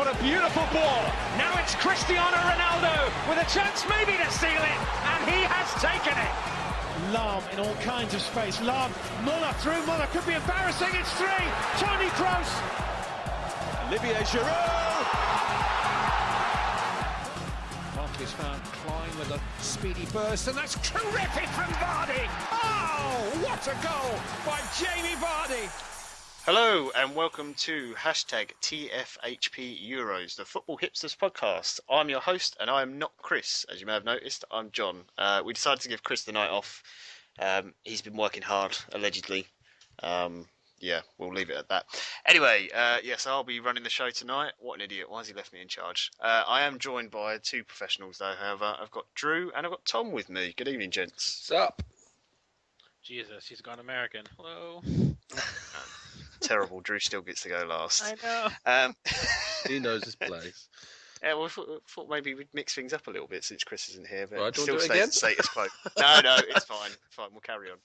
What a beautiful ball. Now it's Cristiano Ronaldo with a chance maybe to seal it, and he has taken it. Lahm in all kinds of space. Lahm, Muller through. Muller could be embarrassing. It's three. Tony Kroos. Olivier Giroud. Barkley's found Klein with a speedy burst, and that's terrific from Vardy. Oh, what a goal by Jamie Vardy. Hello and welcome to #TFHP Euros, the Football Hipsters podcast. I'm your host and I am not Chris, as you may have noticed. I'm John. We decided to give Chris the night off. He's been working hard, allegedly. Yeah, we'll leave it at that. Anyway, yes, I'll be running the show tonight. What an idiot. Why has he left me in charge? I am joined by two professionals, though. However, I've got Drew and I've got Tom with me. Good evening, gents. What's up? Jesus, he's gone American. Hello. Terrible. Drew still gets to go last. I know. He knows his place. Yeah, well, I thought maybe we'd mix things up a little bit since Chris isn't here, but Right, still do it again? status quo. No, it's fine. Fine, we'll carry on.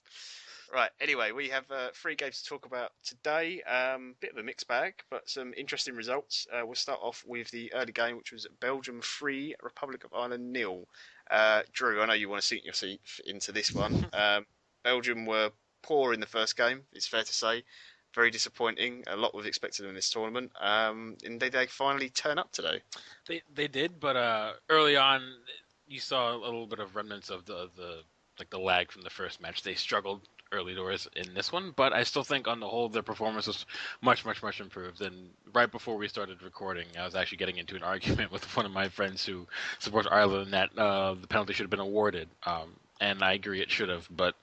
Right, anyway, we have 3 games to talk about today. Bit of a mixed bag, but some interesting results. We'll start off with the early game, which was Belgium 3, Republic of Ireland 0. Drew, I know you want to sink your teeth into this one. Belgium were poor in the first game, it's fair to say. Very disappointing. A lot was expected in this tournament. And did they finally turn up today? They did, but early on, you saw a little bit of remnants of the lag from the first match. They struggled early doors in this one, but I still think on the whole their performance was much improved. And right before we started recording, I was actually getting into an argument with one of my friends who supports Ireland that the penalty should have been awarded. And I agree it should have, but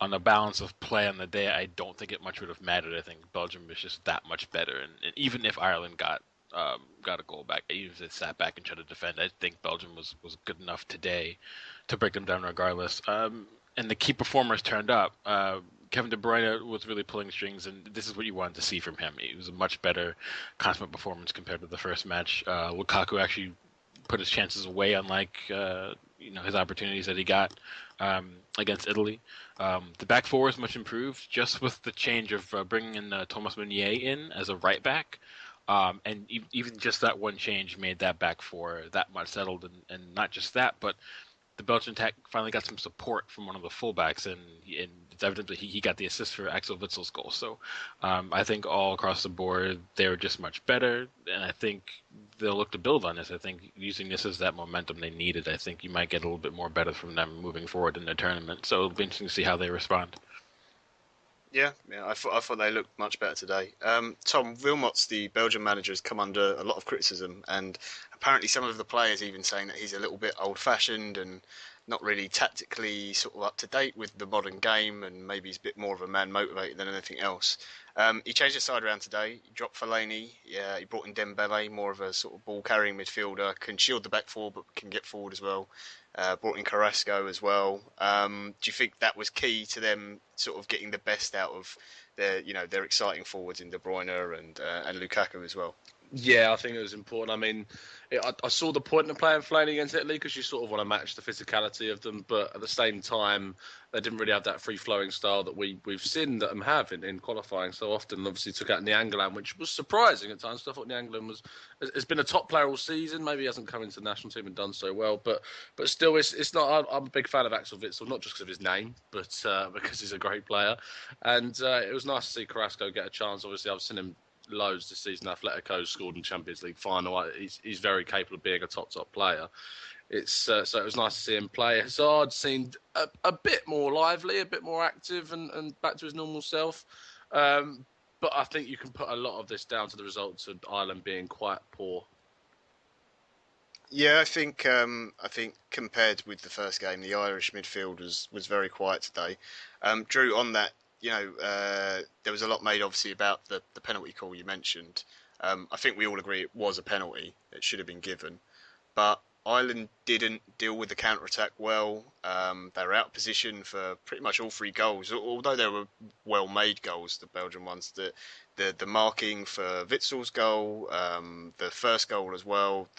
on the balance of play on the day, I don't think it much would have mattered. I think Belgium was just that much better, and even if Ireland got a goal back, even if they sat back and tried to defend, I think Belgium was good enough today to break them down regardless. And the key performers turned up. Kevin De Bruyne was really pulling strings, and this is what you wanted to see from him. It was a much better consummate performance compared to the first match. Lukaku actually put his chances away, unlike his opportunities that he got against Italy. The back four is much improved, just with the change of bringing in Thomas Meunier in as a right back. And even just that one change made that back four that much settled. And not just that, but the Belgian attack finally got some support from one of the fullbacks, and it's evident that he got the assist for Axel Witsel's goal. So I think all across the board, they're just much better, and I think they'll look to build on this. I think using this as that momentum they needed, I think you might get a little bit more better from them moving forward in the tournament. So it'll be interesting to see how they respond. Yeah, I thought they looked much better today. Tom Wilmot's, the Belgian manager, has come under a lot of criticism, and apparently some of the players even saying that he's a little bit old-fashioned and not really tactically sort of up to date with the modern game, and maybe he's a bit more of a man motivated than anything else. He changed his side around today. He dropped Fellaini. He brought in Dembele, more of a sort of ball-carrying midfielder, can shield the back four but can get forward as well. Brought in Carrasco as well. Do you think that was key to them sort of getting the best out of their exciting forwards in De Bruyne and Lukaku as well? Yeah, I think it was important. I mean, I saw the point of playing Fellaini against Italy because you sort of want to match the physicality of them, but at the same time, they didn't really have that free-flowing style that we've seen them have in qualifying so often. Obviously, took out Niangalan, which was surprising at times. I thought Niangalan has been a top player all season. Maybe he hasn't come into the national team and done so well, but still, it's not. I'm a big fan of Axel Witsel, not just because of his name, but because he's a great player. And it was nice to see Carrasco get a chance. Obviously, I've seen him loads this season. Atletico scored in Champions League final. He's very capable of being a top player. It's so it was nice to see him play. Hazard seemed a bit more lively, a bit more active, and back to his normal self. But I think you can put a lot of this down to the results of Ireland being quite poor. Yeah, I think compared with the first game, the Irish midfield was very quiet today. Drew, on that, there was a lot made obviously about the penalty call you mentioned. I think we all agree it was a penalty. It should have been given. But Ireland didn't deal with the counter-attack well. They were out of position for pretty much all 3 goals, although they were well-made goals, the Belgian ones. The marking for Witsel's goal, the first goal as well,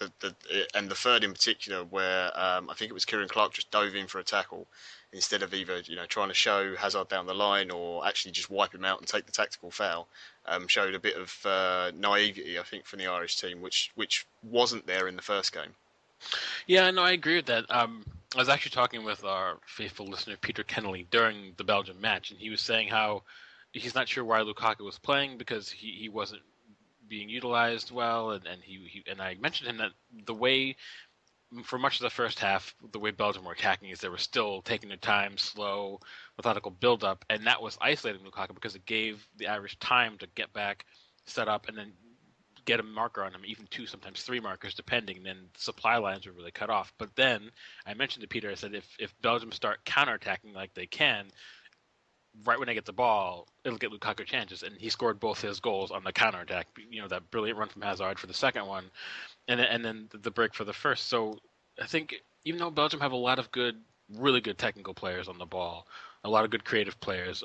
and the third in particular, where I think it was Kieran Clark just dove in for a tackle. instead of either trying to show Hazard down the line or actually just wipe him out and take the tactical foul. Showed a bit of naivety, I think, from the Irish team, which wasn't there in the first game. Yeah, no, I agree with that. I was actually talking with our faithful listener Peter Kennelly during the Belgium match, and he was saying how he's not sure why Lukaku was playing because he wasn't being utilized well, and I mentioned to him that the way, for much of the first half, the way Belgium were attacking is they were still taking their time, slow, methodical build-up, and that was isolating Lukaku because it gave the Irish time to get back, set up, and then get a marker on him, even 2, sometimes 3 markers, depending, and then supply lines were really cut off. But then, I mentioned to Peter, I said, if Belgium start counterattacking like they can, right when they get the ball, it'll get Lukaku chances, and he scored both his goals on the counterattack. That brilliant run from Hazard for the second one, and then the break for the first. So I think even though Belgium have a lot of really good technical players on the ball, a lot of good creative players,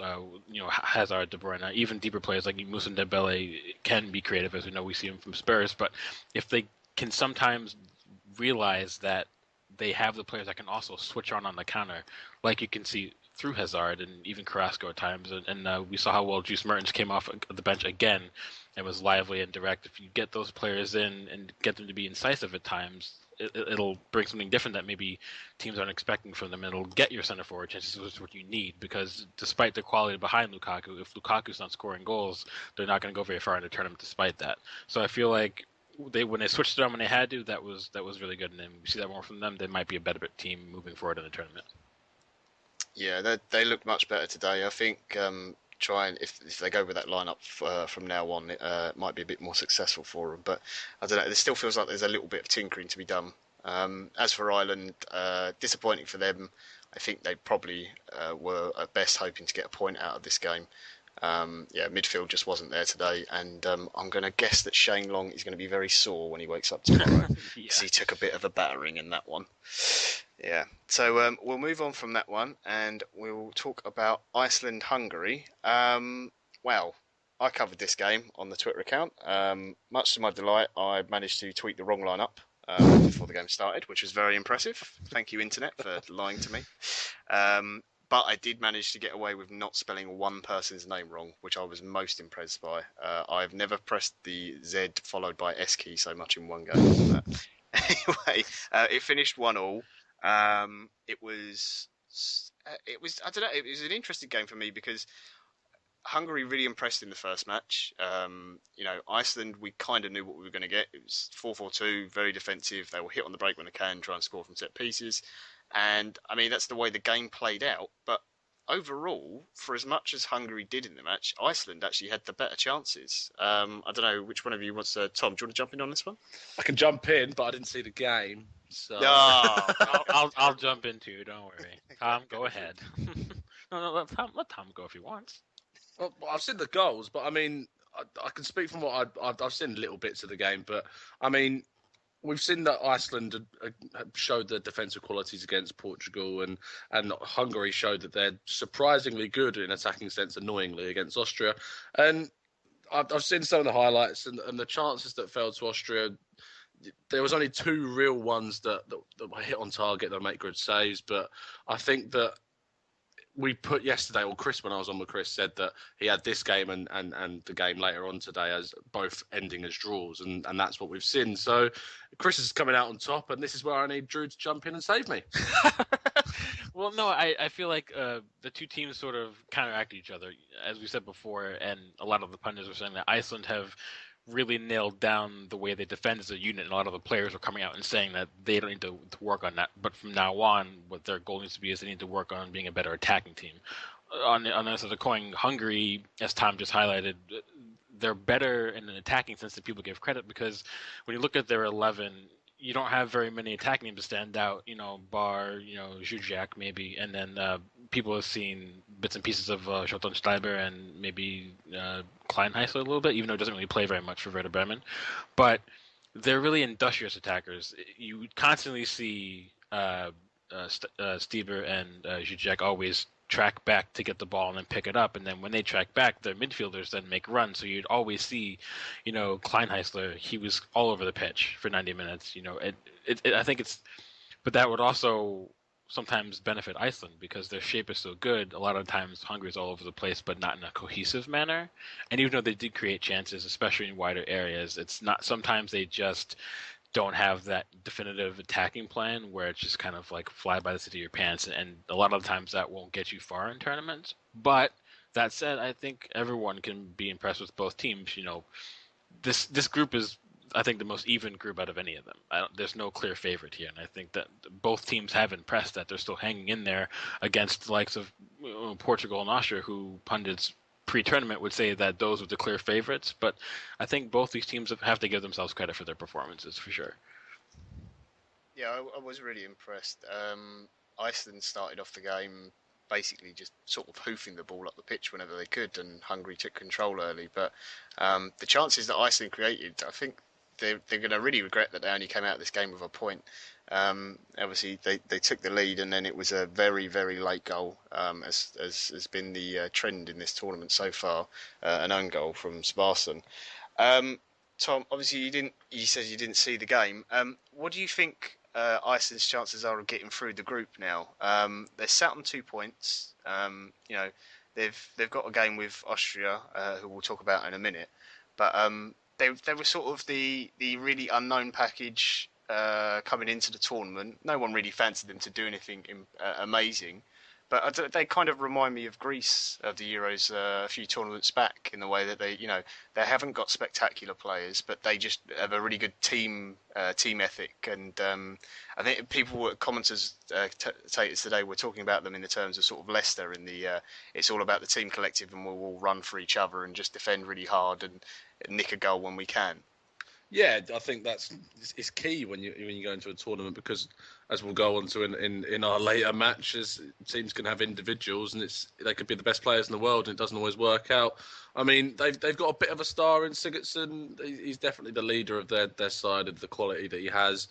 Hazard, De Bruyne, even deeper players like Moussa Dembele can be creative, as we know we see him from Spurs. But if they can sometimes realize that they have the players that can also switch on the counter, like you can see through Hazard and even Carrasco at times, and we saw how well Juice Mertens came off the bench again and was lively and direct. If you get those players in and get them to be incisive at times, it'll bring something different that maybe teams aren't expecting from them. It'll get your center forward chances, which is what you need, because despite the quality behind Lukaku, if Lukaku's not scoring goals, they're not going to go very far in the tournament despite that. So I feel like when they switched it on when they had to, that was really good, and then we see that more from them. They might be a better team moving forward in the tournament. Yeah, they looked much better today. I think if they go with that lineup from now on, it might be a bit more successful for them. But I don't know. It still feels like there's a little bit of tinkering to be done. As for Ireland, disappointing for them. I think they probably were at best hoping to get a point out of this game. Midfield just wasn't there today, and I'm going to guess that Shane Long is going to be very sore when he wakes up tomorrow, because he took a bit of a battering in that one. Yeah, so we'll move on from that one, and we'll talk about Iceland Hungary. Well, I covered this game on the Twitter account. Much to my delight, I managed to tweet the wrong lineup before the game started, which was very impressive. Thank you, Internet, for lying to me. But I did manage to get away with not spelling one person's name wrong, which I was most impressed by. I've never pressed the Z followed by S key so much in one game. Anyway, it finished 1-1. It was I don't know. It was an interesting game for me because Hungary really impressed in the first match. Iceland, we kind of knew what we were going to get. It was 4-4-2, very defensive. They will hit on the break when they can, try and score from set pieces. And, I mean, that's the way the game played out. But overall, for as much as Hungary did in the match, Iceland actually had the better chances. I don't know which one of you wants to... Tom, do you want to jump in on this one? I can jump in, but I didn't see the game. So I'll jump in too, don't worry. Tom, go ahead. No, let Tom go if he wants. Well, I've seen the goals, but I mean, I can speak from what I've seen little bits of the game, but I mean, we've seen that Iceland showed their defensive qualities against Portugal, and Hungary showed that they're surprisingly good in attacking sense, annoyingly, against Austria. And I've seen some of the highlights, and the chances that fell to Austria, there was only 2 real ones that were hit on target that make good saves, but I think that we put yesterday, or Chris, when I was on with Chris, said that he had this game and the game later on today as both ending as draws, and that's what we've seen. So Chris is coming out on top, and this is where I need Drew to jump in and save me. Well, no, I feel like the two teams sort of counteract each other. As we said before, and a lot of the pundits were saying that Iceland have really nailed down the way they defend as a unit, and a lot of the players are coming out and saying that they don't need to work on that. But from now on, what their goal needs to be is they need to work on being a better attacking team. On the other side of the coin, Hungary, as Tom just highlighted, they're better in an attacking sense than people give credit, because when you look at their 11, you don't have very many attacking teams to stand out, bar, Zuzak maybe, and then people have seen bits and pieces of Schottensteiber and maybe Kleinheisler a little bit, even though it doesn't really play very much for Werder Bremen. But they're really industrious attackers. You constantly see Stieber and Zuzak always track back to get the ball and then pick it up, and then when they track back, their midfielders then make runs. So you'd always see, Kleinheisler, he was all over the pitch for 90 minutes. I think it's, but that would also sometimes benefit Iceland because their shape is so good. A lot of times Hungary's all over the place, but not in a cohesive manner. And even though they did create chances, especially in wider areas, it's not. Sometimes they just don't have that definitive attacking plan where it's just kind of like fly by the seat of your pants, and a lot of times that won't get you far in tournaments. But that said, I think everyone can be impressed with both teams. This group is, I think, the most even group out of any of them. There's no clear favorite here, and I think that both teams have impressed that they're still hanging in there against the likes of Portugal and Austria, who pundits pre-tournament would say that those were the clear favorites. But I think both these teams have to give themselves credit for their performances, for sure. Yeah, I was really impressed. Iceland started off the game basically just sort of hoofing the ball up the pitch whenever they could, and Hungary took control early. But the chances that Iceland created, I think they're going to really regret that they only came out of this game with a point. Obviously, they took the lead, and then it was a very, very late goal, as has been the trend in this tournament so far, an own goal from Sparson. Tom, obviously you said you didn't see the game. What do you think Iceland's chances are of getting through the group now? They're sat on 2 points. They've got a game with Austria, who we'll talk about in a minute, but they were sort of the really unknown package coming into the tournament. No one really fancied them to do anything amazing, but they kind of remind me of Greece of the Euros a few tournaments back in the way that they haven't got spectacular players, but they just have a really good team ethic. And I think commentators today were talking about them in the terms of sort of Leicester in the it's all about the team collective, and we'll all run for each other and just defend really hard and nick a goal when we can. Yeah, I think it's key when you go into a tournament, because as we'll go on to in our later matches, teams can have individuals, and they could be the best players in the world, and it doesn't always work out. I mean, they've got a bit of a star in Sigurdsson. He's definitely the leader of their side, of the quality that he has.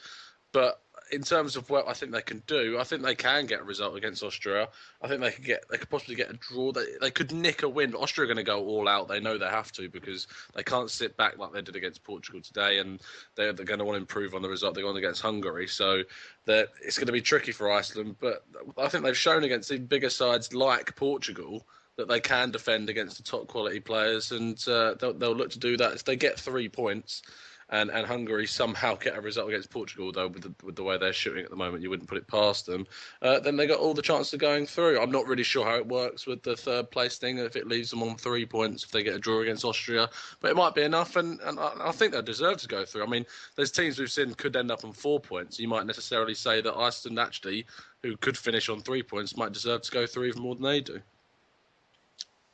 But in terms of what I think they can do, I think they can get a result against Austria. I think they could possibly get a draw. They could nick a win. Austria are going to go all out. They know they have to, because they can't sit back like they did against Portugal today, and they're going to want to improve on the result they're going against Hungary. So it's going to be tricky for Iceland. But I think they've shown against even bigger sides like Portugal that they can defend against the top quality players, and they'll look to do that. If they get 3 points, and Hungary somehow get a result against Portugal, though, with the way they're shooting at the moment, you wouldn't put it past them, then they got all the chance of going through. I'm not really sure how it works with the third place thing, if it leaves them on 3 points if they get a draw against Austria, but it might be enough, and I think they deserve to go through. I mean, there's teams we've seen could end up on 4 points. You might necessarily say that Iceland, actually, who could finish on 3 points, might deserve to go through even more than they do.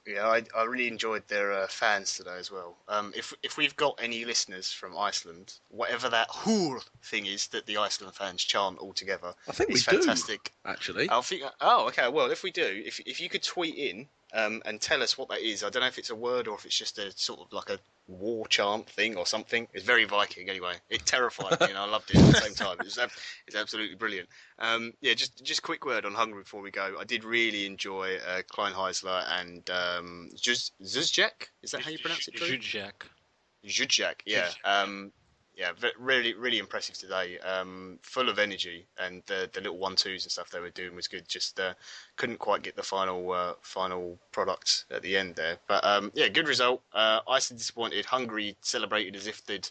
Yeah, I really enjoyed their fans today as well. If we've got any listeners from Iceland, whatever that "hoor" thing is that the Iceland fans chant all together, I think it's we fantastic. Do, actually. Okay. Well, if we do, if you could tweet in and tell us what that is. I don't know if it's a word or if it's just a sort of like a war chant thing or something. It's very Viking anyway. It terrified me and I loved it at the same time. It's absolutely brilliant. Yeah, just quick word on Hungary before we go. I did really enjoy Kleinheisler and Zuzjek. Is that how you pronounce it? Zuzjek, yeah. Yeah, really, really impressive today. Full of energy, and the little 1-2s and stuff they were doing was good. Just couldn't quite get the final product at the end there. But yeah, good result. Iceland disappointed. Hungary celebrated as if they'd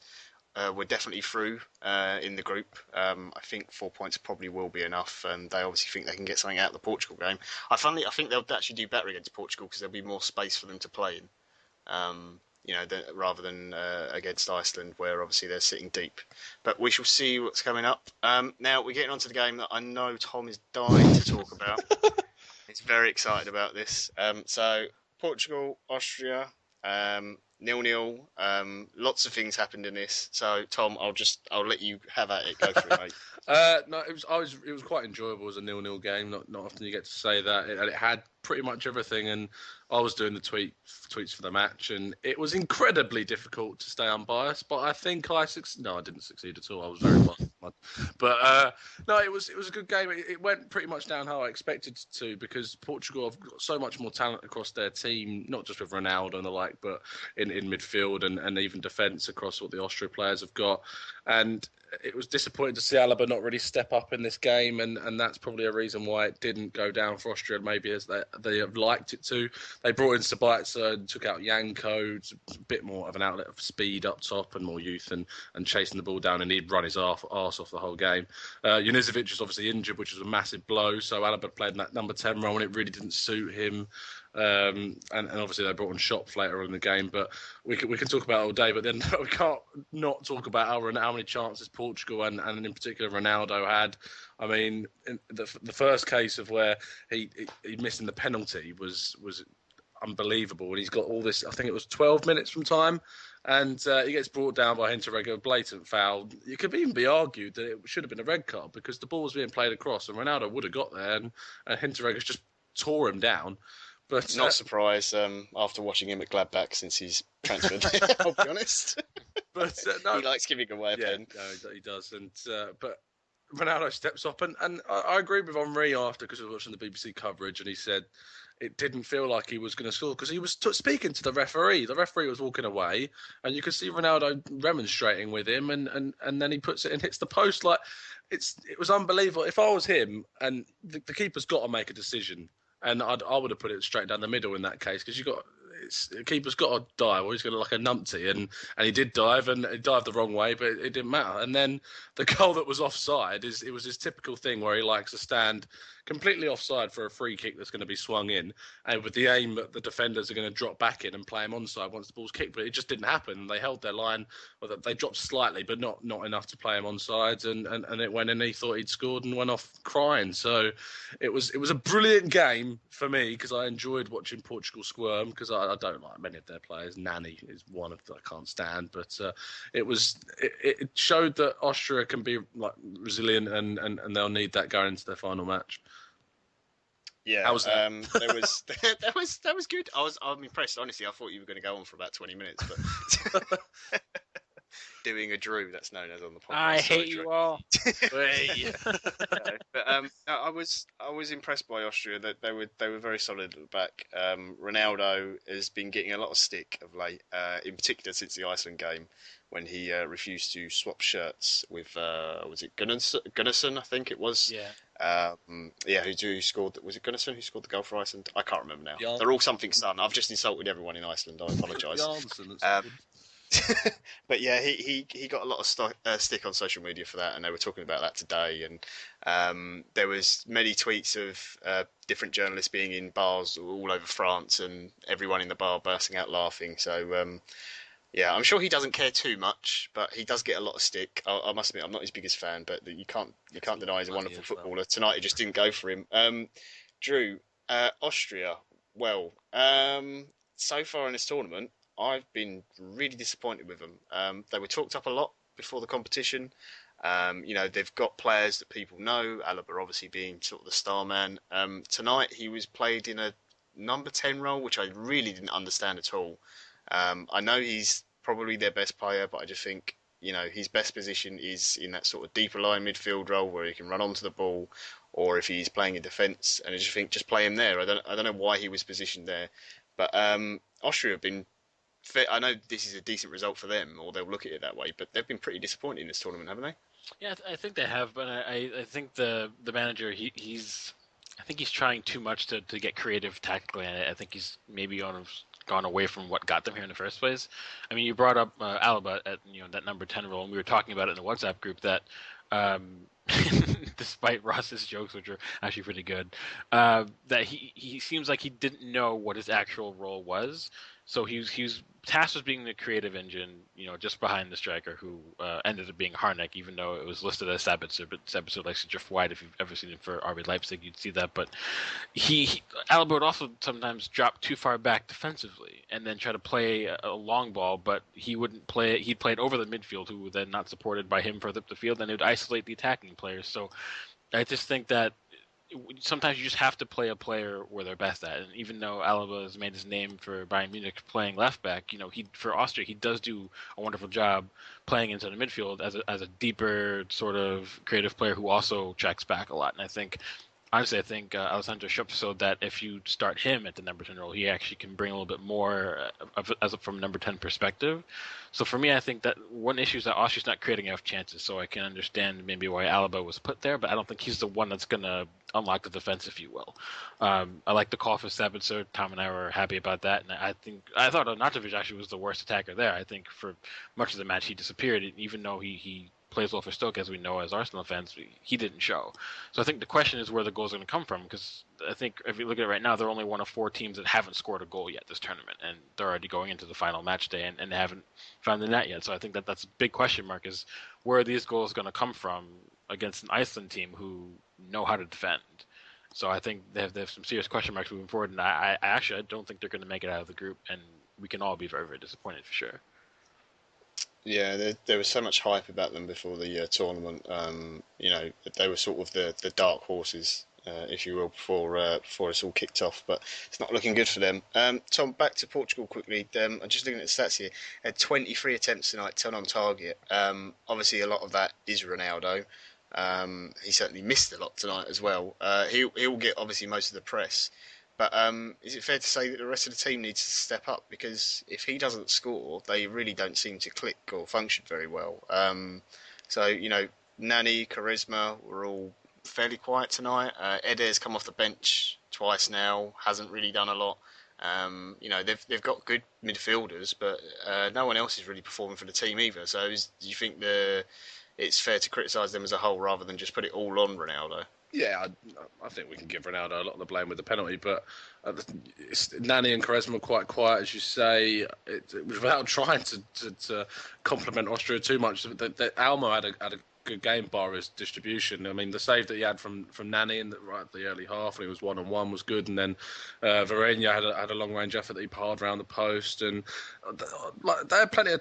were definitely through in the group. I think 4 points probably will be enough, and they obviously think they can get something out of the Portugal game. I think they'll actually do better against Portugal because there'll be more space for them to play in. Rather than against Iceland, where obviously they're sitting deep. But we shall see what's coming up. Now we're getting on to the game that I know Tom is dying to talk about. He's very excited about this. So Portugal, Austria, 0-0. Lots of things happened in this. So Tom, I'll let you have at it. Go for it, mate. No, it was quite enjoyable as a 0-0 game. Not often you get to say that. It had pretty much everything, and I was doing the tweets for the match, and it was incredibly difficult to stay unbiased. But I think I succeeded. No, I didn't succeed at all. I was very fun. But no, it was a good game. It went pretty much down how I expected it to, because Portugal have got so much more talent across their team, not just with Ronaldo and the like, but in midfield and even defence across what the Austria players have got. And it was disappointing to see Alaba not really step up in this game, and that's probably a reason why it didn't go down for Austria, maybe as they have liked it to. They brought in Sabitzer and took out Janko, a bit more of an outlet of speed up top and more youth and chasing the ball down, and he'd run his arse off the whole game. Junizovic was obviously injured, which was a massive blow, so Alaba played in that number 10 role, and it really didn't suit him. And obviously they brought on Schopp later in the game, but we can talk about it all day, but then we can't not talk about how many chances Portugal and in particular Ronaldo had. I mean, the first case of where he missing the penalty was unbelievable, and he's got all this. I think it was 12 minutes from time, and he gets brought down by Hinteregger, a blatant foul. It could even be argued that it should have been a red card because the ball was being played across, and Ronaldo would have got there, and Hinteregger just tore him down. But not surprised after watching him at Gladbach since he's transferred. I'll be honest. But no, he likes giving away a pen. No, he does. And but Ronaldo steps up, and I agree with Henri after, because I was watching the BBC coverage, and he said it didn't feel like he was going to score because he was speaking to the referee. The referee was walking away, and you could see Ronaldo remonstrating with him, and then he puts it and hits the post. Like it was unbelievable. If I was him, and the keeper's got to make a decision. And I would have put it straight down the middle in that case, because the keeper's got to dive, or he's going to like a numpty, and he did dive, and he dived the wrong way, but it didn't matter. And then the goal that was offside it was his typical thing where he likes to stand completely offside for a free kick that's going to be swung in, and with the aim that the defenders are going to drop back in and play him onside once the ball's kicked. But it just didn't happen. They held their line, or they dropped slightly, but not enough to play him onside, and it went in. He thought he'd scored and went off crying. So it was a brilliant game for me, because I enjoyed watching Portugal squirm, because I don't like many of their players. Nani is one of them I can't stand, but it showed that Austria can be like resilient, and they'll need that going into their final match. Yeah, how was that? That was good. I'm impressed. Honestly, I thought you were going to go on for about 20 minutes, but doing a Drew, that's known as on the podcast. I hate you all. But I was impressed by Austria. That they were very solid at the back. Ronaldo has been getting a lot of stick of late, in particular since the Iceland game, when he refused to swap shirts with was it Gunnarsson? I think it was. Yeah. Who scored? Was it Gunnarsson who scored the goal for Iceland? I can't remember now. Jan. They're all something son. I've just insulted everyone in Iceland. I apologise. But yeah, he got a lot of stick on social media for that, and they were talking about that today. And there was many tweets of different journalists being in bars all over France, and everyone in the bar bursting out laughing. So yeah, I'm sure he doesn't care too much, but he does get a lot of stick. I must admit, I'm not his biggest fan, but you can't deny he's a wonderful footballer. Tonight, it just didn't go for him. Drew, Austria. Well, so far in this tournament, I've been really disappointed with them. They were talked up a lot before the competition. They've got players that people know. Alaba obviously being sort of the star man. Tonight, he was played in a number 10 role, which I really didn't understand at all. I know he's probably their best player, but I just think, his best position is in that sort of deeper line midfield role where he can run onto the ball, or if he's playing in defence, and I just think just play him there. I don't know why he was positioned there, but Austria have been. I know this is a decent result for them, or they'll look at it that way, but they've been pretty disappointing in this tournament, haven't they? Yeah, I think they have, but I think the manager he's trying too much to get creative tactically, and I think he's maybe gone away from what got them here in the first place. I mean, you brought up Alaba at that number 10 role, and we were talking about it in the WhatsApp group that despite Ross's jokes, which are actually pretty good, that he seems like he didn't know what his actual role was. So he was tasked with being the creative engine, just behind the striker, who ended up being Harnik, even though it was listed as Sabitzer. But Sabitzer likes to drift wide. If you've ever seen him for RB Leipzig, you'd see that. But Alaba would also sometimes drop too far back defensively and then try to play a long ball, but he wouldn't play it. He'd play it over the midfield, who were then not supported by him further up the field, and it would isolate the attacking players. So I just think that sometimes you just have to play a player where they're best at. And even though Alaba has made his name for Bayern Munich playing left back, for Austria, he does do a wonderful job playing into the midfield as a deeper sort of creative player who also checks back a lot. And I think honestly, I think Alessandro Schupp showed that if you start him at the number 10 role, he actually can bring a little bit more from a number 10 perspective. So for me, I think that one issue is that Austria's not creating enough chances. So I can understand maybe why Alaba was put there, but I don't think he's the one that's going to unlock the defense, if you will. I like the call for Sabitzer. Tom and I were happy about that, and I thought Arnautovic actually was the worst attacker there. I think for much of the match he disappeared, even though he plays well for Stoke, as we know as Arsenal fans, he didn't show. So I think the question is where the goals are going to come from, because I think if you look at it right now, they're only one of 4 teams that haven't scored a goal yet this tournament, and they're already going into the final match day, and they haven't found the net yet. So I think that's a big question mark, is where are these goals going to come from against an Iceland team who know how to defend. So I think they have some serious question marks moving forward, and I don't think they're going to make it out of the group, and we can all be very, very disappointed for sure. Yeah, there was so much hype about them before the tournament. They were sort of the dark horses, if you will, before it's all kicked off. But it's not looking good for them. Tom, back to Portugal quickly. I'm just looking at the stats here. Had 23 attempts tonight, 10 on target. Obviously, a lot of that is Ronaldo. He certainly missed a lot tonight as well. He'll get obviously most of the press. But is it fair to say that the rest of the team needs to step up? Because if he doesn't score, they really don't seem to click or function very well. Nani, Charisma were all fairly quiet tonight. Eder's come off the bench twice now, hasn't really done a lot. They've got good midfielders, but no one else is really performing for the team either. So do you think it's fair to criticise them as a whole rather than just put it all on Ronaldo? Yeah, I think we can give Ronaldo a lot of the blame with the penalty, but Nani and Quaresma were quite quiet, as you say. It was without trying to compliment Austria too much. Almo had a good game, bar his distribution. I mean, the save that he had from Nani in the early half, when he was 1-on-1, was good, and then Varela had a long range effort that he parred around the post, and they had plenty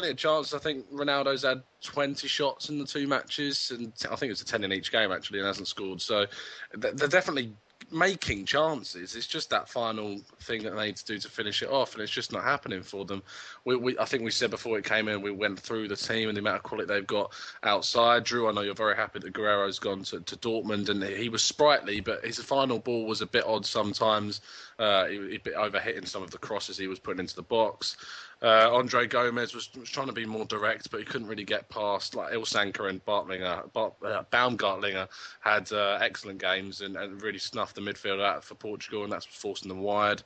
of chances. I think Ronaldo's had 20 shots in the 2 matches, and I think it's a 10 in each game actually, and hasn't scored. So they're definitely making chances. It's just that final thing that they need to do to finish it off, and it's just not happening for them. I think we said before it came in, we went through the team and the amount of quality they've got outside. Drew, I know you're very happy that Guerrero's gone to Dortmund, and he was sprightly, but his final ball was a bit odd sometimes. He a bit overhitting some of the crosses he was putting into the box. Andre Gomez was trying to be more direct, but he couldn't really get past. Like Ilsanker and Baumgartlinger had excellent games and really snuffed the midfield out for Portugal, and that's forcing them wide.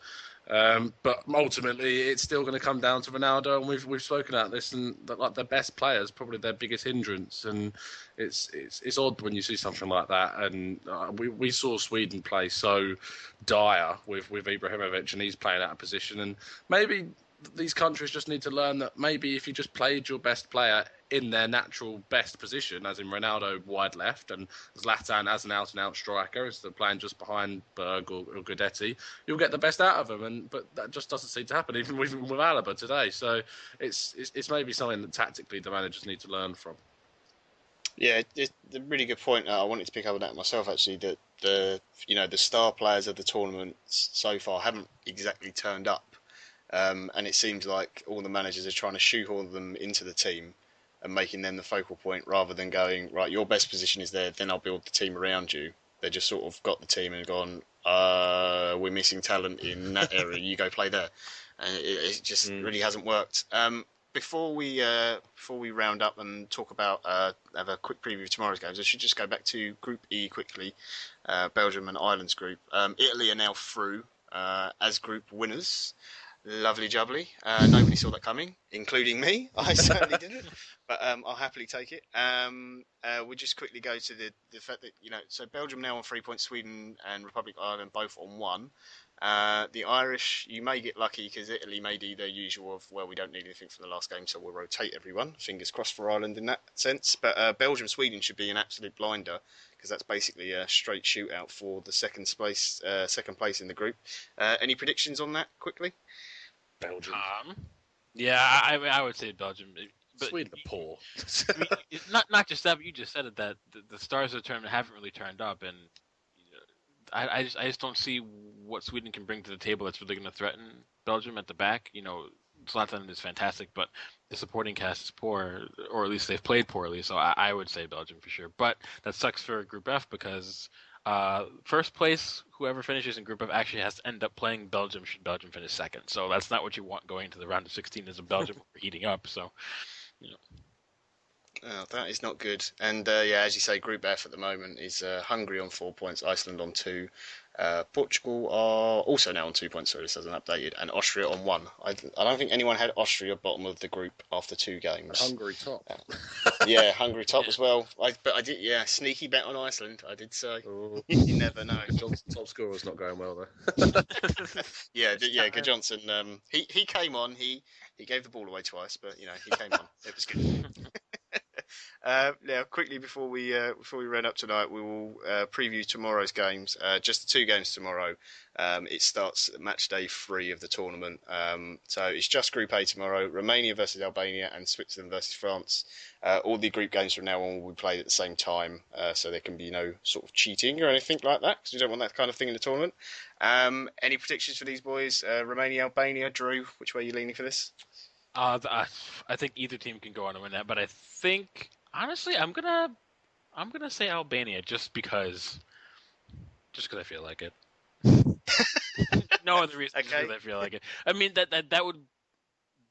But ultimately, it's still going to come down to Ronaldo, and we've spoken about this, and like their best players, probably their biggest hindrance, and it's odd when you see something like that. And we saw Sweden play so dire with Ibrahimovic, and he's playing out of position, and maybe these countries just need to learn that maybe if you just played your best player in their natural best position, as in Ronaldo wide left and Zlatan as an out-and-out striker, instead of playing just behind Berg or Guidetti, you'll get the best out of them. But that just doesn't seem to happen, even with Alaba today. So it's maybe something that tactically the managers need to learn from. Yeah, it's a really good point. I wanted to pick up on that myself, actually, that the star players of the tournament so far haven't exactly turned up. And it seems like all the managers are trying to shoehorn them into the team and making them the focal point rather than going, right, your best position is there, then I'll build the team around you. They just sort of got the team and gone, we're missing talent in that area, you go play there. And it just really hasn't worked. Before we round up and talk about, have a quick preview of tomorrow's games, I should just go back to Group E quickly, Belgium and Ireland's group. Italy are now through as group winners. Lovely jubbly. Nobody saw that coming, including me. I certainly didn't. But I'll happily take it. We'll just quickly go to the fact that, so Belgium now on 3 points, Sweden and Republic of Ireland both on 1. The Irish, you may get lucky because Italy may do their usual of, well, we don't need anything from the last game, so we'll rotate everyone. Fingers crossed for Ireland in that sense. But Belgium, Sweden should be an absolute blinder because that's basically a straight shootout for the second place in the group. Any predictions on that quickly? Belgium. I would say Belgium. But Sweden are poor. not just that, but you just said it, that the stars of the tournament haven't really turned up, and I just don't see what Sweden can bring to the table that's really going to threaten Belgium at the back. Zlatan is fantastic, but the supporting cast is poor, or at least they've played poorly. So I would say Belgium for sure. But that sucks for Group F because First place, whoever finishes in Group F actually has to end up playing Belgium should Belgium finish second. So that's not what you want going into the round of 16 as a Belgium heating up. So, you know. Oh, that is not good. And yeah, as you say, Group F at the moment is Hungary on 4 points, Iceland on 2, Portugal are also now on 2 points, so this hasn't updated, and Austria on 1. I don't think anyone had Austria bottom of the group after 2 games. Hungary top. Yeah, Hungary top as well. But I did, yeah, sneaky bet on Iceland. I did say. You never know. Johnson top scorer's not going well there. Yeah, Good Johnson. He came on. He gave the ball away twice, but you know he came on. It was good. Now, quickly before we run up tonight, we will preview tomorrow's games. Just the 2 games tomorrow. It starts match day 3 of the tournament. So it's just Group A tomorrow: Romania versus Albania and Switzerland versus France. All the group games from now on will be played at the same time, so there can be no sort of cheating or anything like that, because we don't want that kind of thing in the tournament. Any predictions for these boys? Romania, Albania, Drew, which way are you leaning for this? I think either team can go on and win that, but I think honestly, I'm gonna say Albania just because I feel like it. No other reason. Okay. Just because I feel like it. I mean that would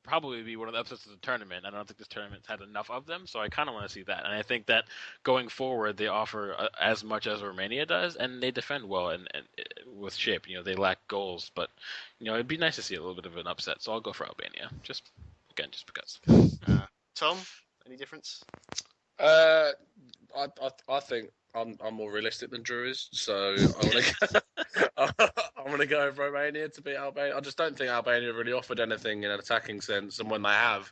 probably be one of the upsets of the tournament. I don't think this tournament's had enough of them, so I kind of want to see that. And I think that going forward, they offer as much as Romania does, and they defend well and with shape. You know, they lack goals, but you know, it'd be nice to see a little bit of an upset. So I'll go for Albania, just because. Tom, any difference? I think I'm more realistic than Drew is, so I'm gonna go with Romania to beat Albania. I just don't think Albania really offered anything in an attacking sense, and when they have,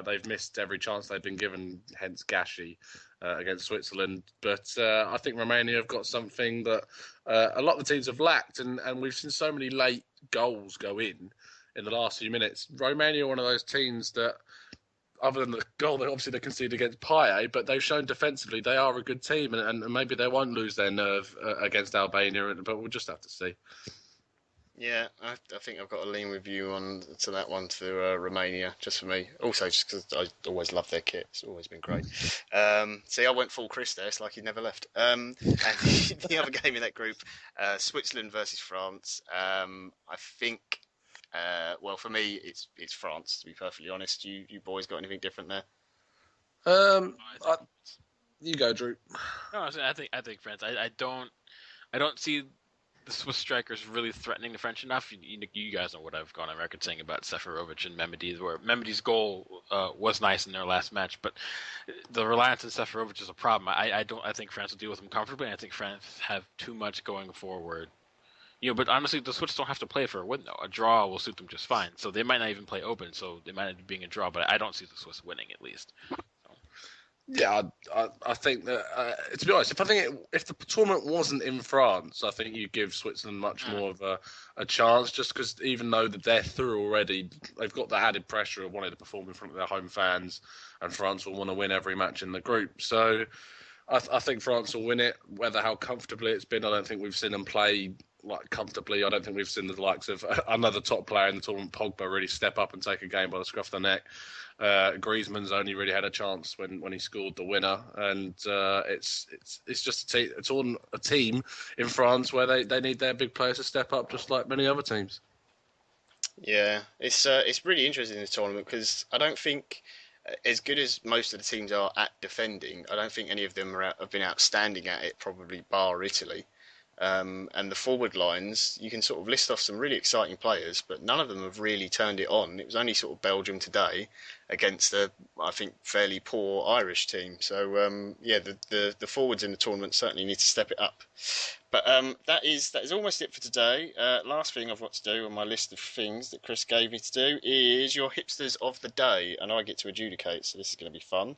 they've missed every chance they've been given. Hence Gashi against Switzerland. But I think Romania have got something that a lot of the teams have lacked, and we've seen so many late goals go in the last few minutes. Romania are one of those teams that, other than the goal that obviously they conceded against Payet, but they've shown defensively they are a good team, and maybe they won't lose their nerve against Albania, but we'll just have to see. Yeah, I think I've got to lean with you on to that one for Romania, just for me. Also, just because I always love their kit. It's always been great. See, I went full Chris there. It's like he never left. And the other game in that group, Switzerland versus France. I think... well, for me, it's France. To be perfectly honest, you boys got anything different there? You go, Drew. No, I think France. I don't see the Swiss strikers really threatening the French enough. You guys know what I've gone on record saying about Seferovic and Mehmedi, where Mehmedi's goal was nice in their last match, but the reliance on Seferovic is a problem. I think France will deal with him comfortably. I think France have too much going forward. You know, but honestly, the Swiss don't have to play for a win, though. A draw will suit them just fine. So they might not even play open, so they might end up being a draw, but I don't see the Swiss winning, at least. So. Yeah, I think that, to be honest, if the tournament wasn't in France, I think you give Switzerland much more of a chance, just because even though that they're through already, they've got the added pressure of wanting to perform in front of their home fans, and France will want to win every match in the group. So I think France will win it, whether how comfortably it's been. I don't think we've seen them play like comfortably. I don't think we've seen the likes of another top player in the tournament, Pogba, really step up and take a game by the scruff of the neck. Griezmann's only really had a chance when he scored the winner, and it's just it's on a team in France where they need their big players to step up, just like many other teams. Yeah, it's really interesting in this tournament because I don't think, as good as most of the teams are at defending, I don't think any of them have been outstanding at it, probably bar Italy. And the forward lines, you can sort of list off some really exciting players, but none of them have really turned it on. It was only sort of Belgium today against a, I think, fairly poor Irish team. So yeah, the forwards in the tournament certainly need to step it up. But that is almost it for today. Last thing I've got to do on my list of things that Chris gave me to do is your hipsters of the day, and I get to adjudicate, so this is going to be fun.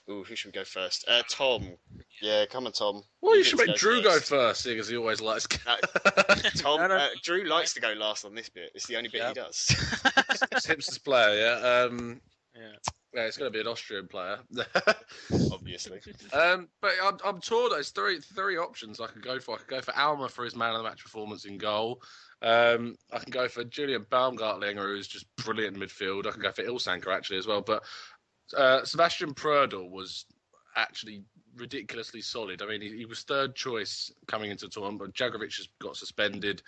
Who should we go first? Tom. Yeah, come on, Tom. Well, you should make Drew go first, because he always likes. Tom, Drew likes to go last on this bit. It's the only bit he does. Hipsters player, yeah. Yeah, it's going to be an Austrian player, obviously. But I'm torn. There's three options I could go for. I could go for Alma for his man of the match performance in goal. I can go for Julian Baumgartlinger, who's just brilliant in midfield. I can go for Ilsanker actually as well. But Sebastian Prödel was actually ridiculously solid. I mean, he was third choice coming into the tournament, but Jagovic has got suspended,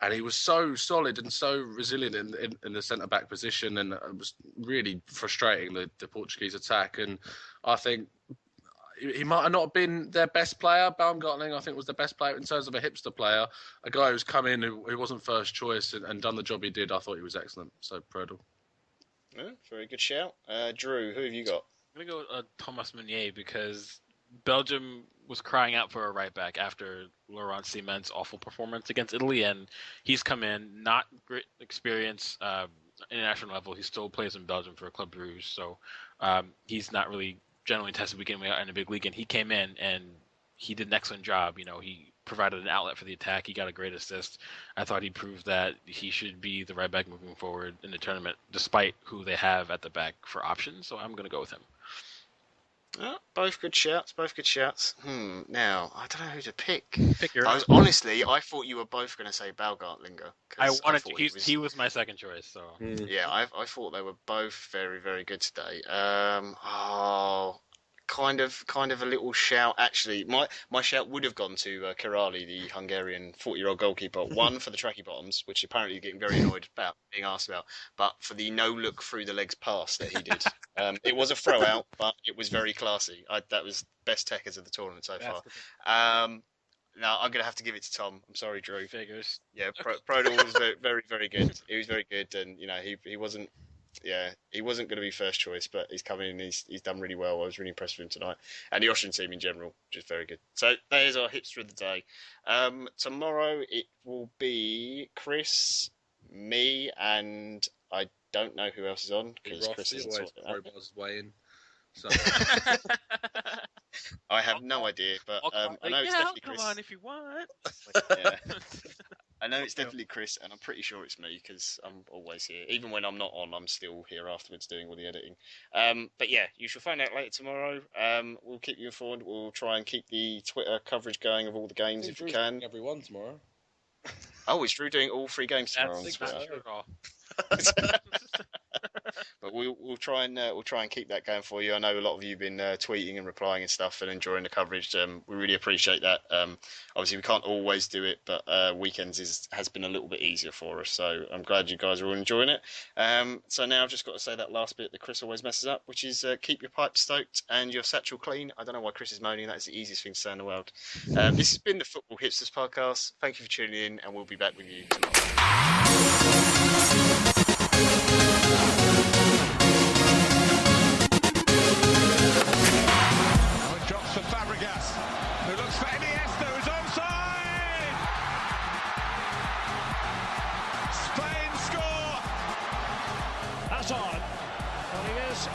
and he was so solid and so resilient in the centre-back position, and it was really frustrating, the Portuguese attack. And I think he might have not been their best player. Baumgartling, I think, was the best player in terms of a hipster player. A guy who's come in who wasn't first choice and done the job he did. I thought he was excellent. So, Prodel. Yeah, very good shout. Drew, who have you got? I'm going to go with Thomas Meunier because Belgium was crying out for a right back after Laurent Cimen's awful performance against Italy, and he's come in, not great experience international level. He still plays in Belgium for Club Brugge, so he's not really generally tested week in, week out in a big league, and he came in and he did an excellent job. You know, he provided an outlet for the attack. He got a great assist. I thought he proved that he should be the right back moving forward in the tournament, despite who they have at the back for options. So I'm going to go with him. Oh, both good shouts. Now, I don't know who to pick. Pick your. I thought you were both going to say Baumgartlinger. I wanted to. He was my second choice. So yeah, I thought they were both very, very good today. Kind of a little shout. Actually, my shout would have gone to Kirali, the Hungarian 40-year-old goalkeeper. One for the tracky bottoms, which apparently you're getting very annoyed about being asked about, but for the no look through the legs pass that he did. It was a throw out, but it was very classy. That was best techers of the tournament so far. Now I'm gonna have to give it to Tom. I'm sorry, Drew. Figures. Yeah, Prodel was very, very, very good. He was very good, and you know he wasn't. Yeah, he wasn't going to be first choice, but he's come in and he's done really well. I was really impressed with him tonight. And the Austrian team in general, just very good. So there's our hipster of the day. Tomorrow it will be Chris, me, and I don't know who else is on because Chris isn't sorted out. Way in. So. I have no idea, but I know it's definitely Chris. Come on if you want. Yeah. I know it's definitely Chris, and I'm pretty sure it's me because I'm always here. Even when I'm not on, I'm still here afterwards doing all the editing. But yeah, you shall find out later tomorrow. We'll keep you informed. We'll try and keep the Twitter coverage going of all the games if we can. Everyone tomorrow. Oh, is Drew doing all 3 games tomorrow on Twitter? Not true at all. But we'll try and keep that going for you. I know a lot of you have been tweeting and replying and stuff and enjoying the coverage. We really appreciate that. Obviously, we can't always do it, but weekends has been a little bit easier for us. So I'm glad you guys are all enjoying it. So now I've just got to say that last bit that Chris always messes up, which is keep your pipe stoked and your satchel clean. I don't know why Chris is moaning. That is the easiest thing to say in the world. This has been the Football Hipsters podcast. Thank you for tuning in, and we'll be back with you tomorrow.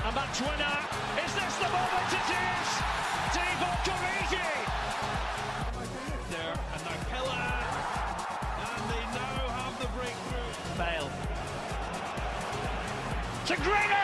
A match winner. Is this the moment? It is. Divock Origi. There and no pillar. And they now have the breakthrough. Bale. To Greener.